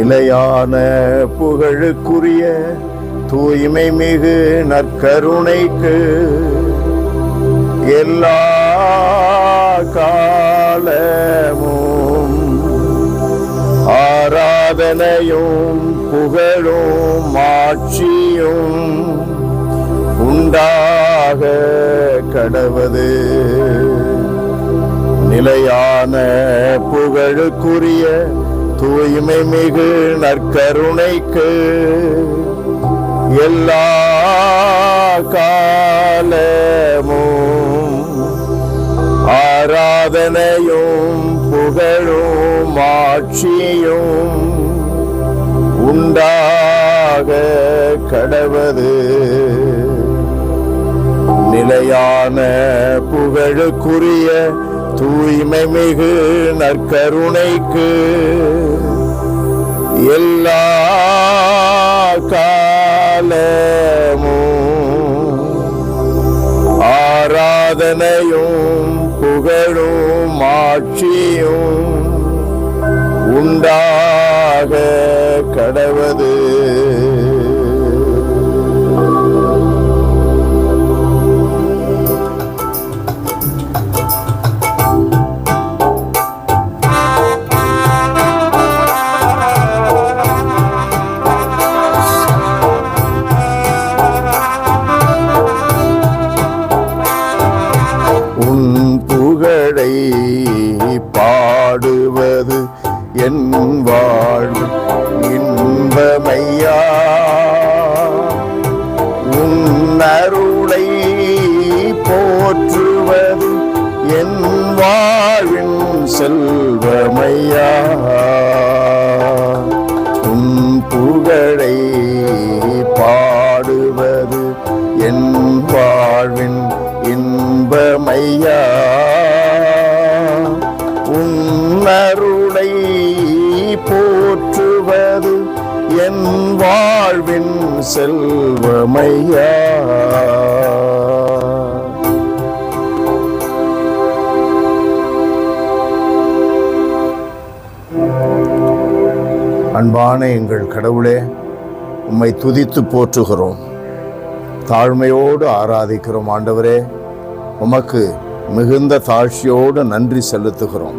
நிலையான புகழுக்குரிய தூய்மை மிகு நற்கருணைக்கு எல்லா காலமும் ஆராதனையும் புகழும் ஆட்சியும் உண்டாக கடவது. நிலையான புகழுக்குரிய தூய்மை மிகு நற்கருணைக்கு எல்லா காலமும் ஆராதனையும் புகழும் ஆட்சியும் உண்டாக கடவது. நிலையான புகழுக்குரிய தூய்மை மிகு நற்கருணைக்கு எல்லா காலமும் ஆராதனையும் புகழும் ஆட்சியும் உண்டாக கடவது. பாடுவது என் வாழ்வு இன்பமையா, உன் அருளை போற்றுவது என் வாழ்வின் செல்வமையா. உன் புகழை பாடுவது என் வாழ்வின் இன்பமையா, அருளை போற்றுவது என் வாழ்வின் செல்வமையா. அன்பான எங்கள் கடவுளே, உம்மை துதித்து போற்றுகிறோம், தாழ்மையோடு ஆராதிக்கிறோம். ஆண்டவரே, உமக்கு மிகுந்த தாழ்ச்சியோடு நன்றி செலுத்துகிறோம்.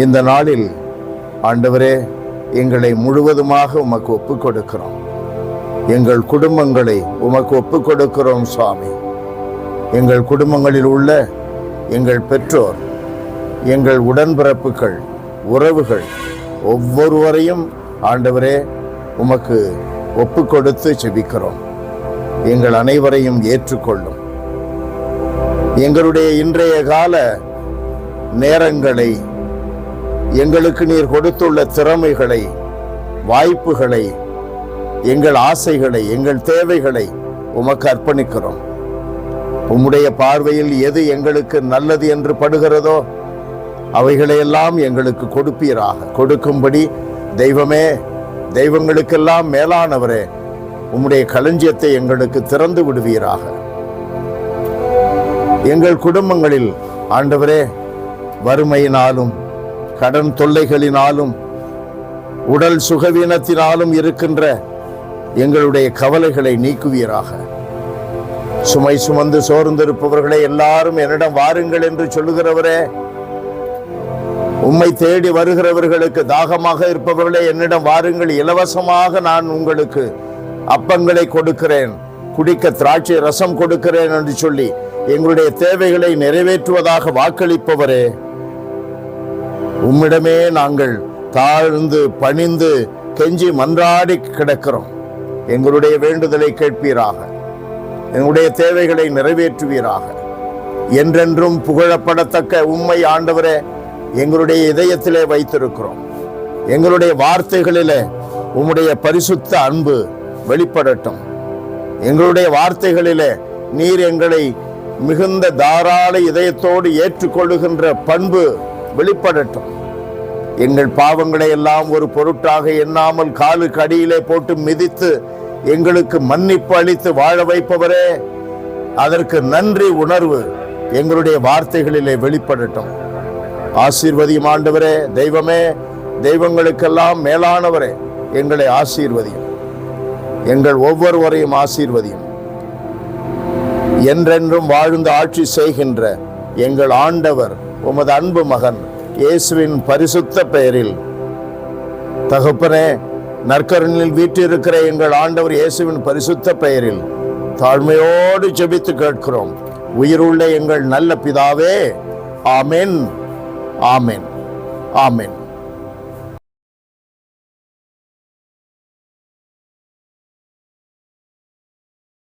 இந்த நாளில் ஆண்டவரே, எங்களை முழுவதுமாக உமக்கு ஒப்புக் கொடுக்கிறோம். எங்கள் குடும்பங்களை உமக்கு ஒப்புக் கொடுக்கிறோம் சுவாமி. எங்கள் குடும்பங்களில் உள்ள எங்கள் பெற்றோர், எங்கள் உடன்பிறப்புகள், உறவுகள் ஒவ்வொருவரையும் ஆண்டவரே உமக்கு ஒப்புக் கொடுத்து ஜெபிக்கிறோம். எங்கள் அனைவரையும் ஏற்றுக்கொள்ளும். எங்களுடைய இன்றைய கால நேரங்களை, எங்களுக்கு நீர் கொடுத்துள்ள திறமைகளை, வாய்ப்புகளை, எங்கள் ஆசைகளை, எங்கள் தேவைகளை உமக்கு அர்ப்பணிக்கிறோம். உம்முடைய பார்வையில் எது எங்களுக்கு நல்லது என்று படுகிறதோ அவைகளையெல்லாம் எங்களுக்கு கொடுப்பீராக. கொடுக்கும்படி தெய்வமே, தெய்வங்களுக்கெல்லாம் மேலானவரே, உம்முடைய களஞ்சியத்தை எங்களுக்கு திறந்து விடுவீராக. எங்கள் குடும்பங்களில் ஆண்டவரே, வறுமையினாலும் கடன் தொல்லைகளினாலும் உடல் சுகவீனத்தினாலும் இருக்கின்ற எங்களுடைய கவலைகளை நீக்குவீராக. சுமை சுமந்து சோர்ந்திருப்பவர்களை எல்லாரும் என்னிடம் வாருங்கள் என்று சொல்லுகிறவரே, உம்மை தேடி வருகிறவர்களுக்கு, தாகமாக இருப்பவர்களே என்னிடம் வாருங்கள், இலவசமாக நான் உங்களுக்கு அப்பங்களை கொடுக்கிறேன், குடிக்க திராட்சை ரசம் கொடுக்கிறேன் என்று சொல்லி எங்களுடைய தேவைகளை நிறைவேற்றுவதாக வாக்களிப்பவரே, உம்மிடமே நாங்கள் தாழ்ந்து பணிந்து கெஞ்சி மன்றாடி கிடக்கிறோம். எங்களுடைய வேண்டுதலை கேட்பீராக, எங்களுடைய தேவைகளை நிறைவேற்றுவீராக. என்றென்றும் புகழப்படத்தக்க உம்மை ஆண்டவரே எங்களுடைய இதயத்திலே வைத்திருக்கிறோம். எங்களுடைய வார்த்தைகளிலே உம்முடைய பரிசுத்த அன்பு வெளிப்படட்டும். எங்களுடைய வார்த்தைகளிலே நீர் எங்களை மிகுந்த தாராள இதயத்தோடு ஏற்றுக்கொள்ளுகின்ற பண்பு வெளிப்படட்டும். எங்கள் பாவங்களை எல்லாம் ஒரு பொருட்டாக எண்ணாமல் காலுக்கு அடியிலே போட்டு மிதித்து எங்களுக்கு மன்னிப்பு அளித்து வாழ வைப்பவரே, அதற்கு நன்றி உணர்வு எங்களுடைய வார்த்தைகளிலே வெளிப்படட்டும். ஆசீர்வதியும் ஆண்டவரே. தெய்வமே, தெய்வங்களுக்கெல்லாம் மேலானவரே, எங்களை ஆசீர்வதியும். எங்கள் ஒவ்வொருவரையும் ஆசீர்வதியும். என்றென்றும் வாழ்ந்து ஆட்சி செய்கின்ற எங்கள் ஆண்டவர் உமது அன்பு மகன் இயேசுவின் பரிசுத்த பெயரில், தகப்பனே, நற்கருணையில் வீற்றிருக்கிற எங்கள் ஆண்டவர் இயேசுவின் பரிசுத்த பெயரில் தாழ்மையோடு ஜெபித்து கேட்கிறோம். உயிருள்ள எங்கள் நல்ல பிதாவே. ஆமென், ஆமென், ஆமென்.